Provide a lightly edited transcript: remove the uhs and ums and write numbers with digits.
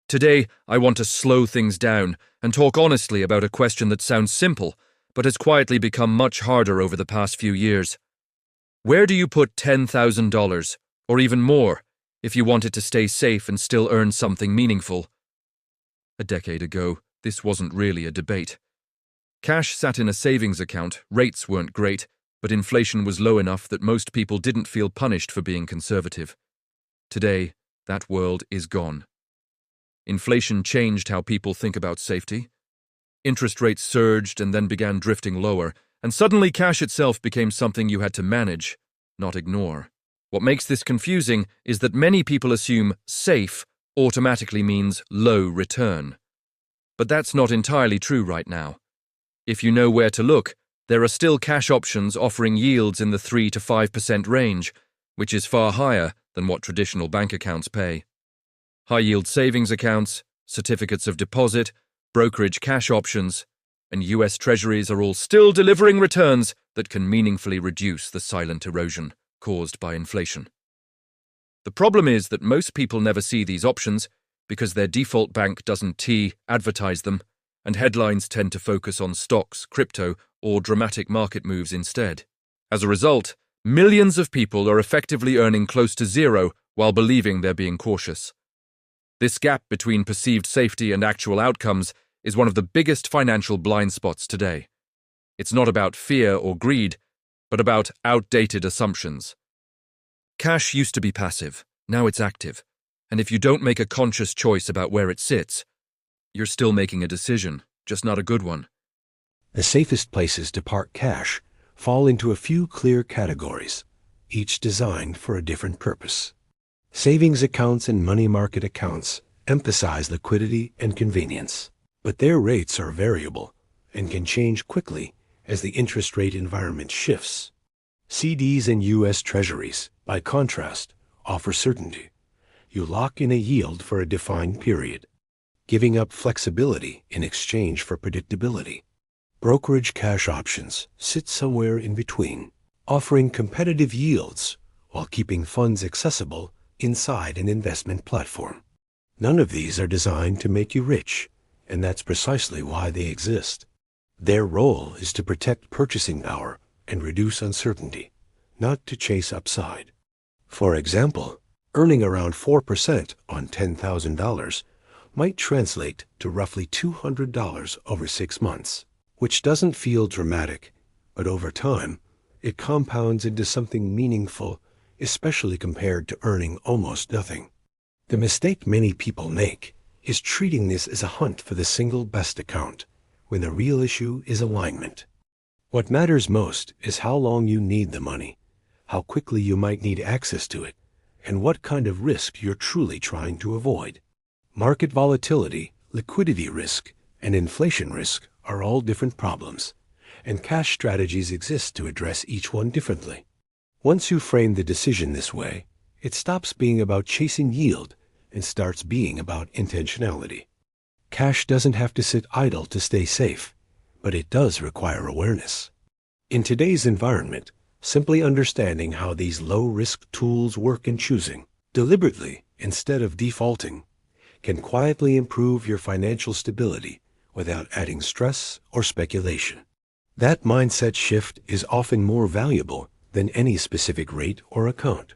Today, I want to slow things down and talk honestly about a question that sounds simple, but has quietly become much harder over the past few years. Where do you put $10,000, or even more, if you wanted to stay safe and still earn something meaningful? A decade ago, this wasn't really a debate. Cash sat in a savings account, rates weren't great, but inflation was low enough that most people didn't feel punished for being conservative. Today, that world is gone. Inflation changed how people think about safety. Interest rates surged and then began drifting lower, and suddenly cash itself became something you had to manage, not ignore. What makes this confusing is that many people assume safe automatically means low return. But that's not entirely true right now. If you know where to look, there are still cash options offering yields in the 3 to 5% range, which is far higher than what traditional bank accounts pay. High-yield savings accounts, certificates of deposit, brokerage cash options, and US Treasuries are all still delivering returns that can meaningfully reduce the silent erosion caused by inflation. The problem is that most people never see these options because their default bank doesn't advertise them, and headlines tend to focus on stocks, crypto, or dramatic market moves instead. As a result, millions of people are effectively earning close to zero while believing they're being cautious. This gap between perceived safety and actual outcomes is one of the biggest financial blind spots today. It's not about fear or greed, but about outdated assumptions. Cash used to be passive, now it's active, and if you don't make a conscious choice about where it sits, you're still making a decision, just not a good one. The safest places to park cash fall into a few clear categories, each designed for a different purpose. Savings accounts and money market accounts emphasize liquidity and convenience, but their rates are variable and can change quickly as the interest rate environment shifts. CDs and US Treasuries, by contrast, offer certainty. You lock in a yield for a defined period, giving up flexibility in exchange for predictability. Brokerage cash options sit somewhere in between, offering competitive yields while keeping funds accessible inside an investment platform. None of these are designed to make you rich, and that's precisely why they exist. Their role is to protect purchasing power and reduce uncertainty, not to chase upside. For example, earning around 4% on $10,000 might translate to roughly $200 over 6 months, which doesn't feel dramatic, but over time, it compounds into something meaningful, especially compared to earning almost nothing. The mistake many people make is treating this as a hunt for the single best account, when the real issue is alignment. What matters most is how long you need the money, how quickly you might need access to it, and what kind of risk you're truly trying to avoid. Market volatility, liquidity risk, and inflation risk are all different problems, and cash strategies exist to address each one differently. Once you frame the decision this way, it stops being about chasing yield and starts being about intentionality. Cash doesn't have to sit idle to stay safe, but it does require awareness. In today's environment, simply understanding how these low-risk tools work in choosing, deliberately instead of defaulting, can quietly improve your financial stability without adding stress or speculation. That mindset shift is often more valuable than any specific rate or account.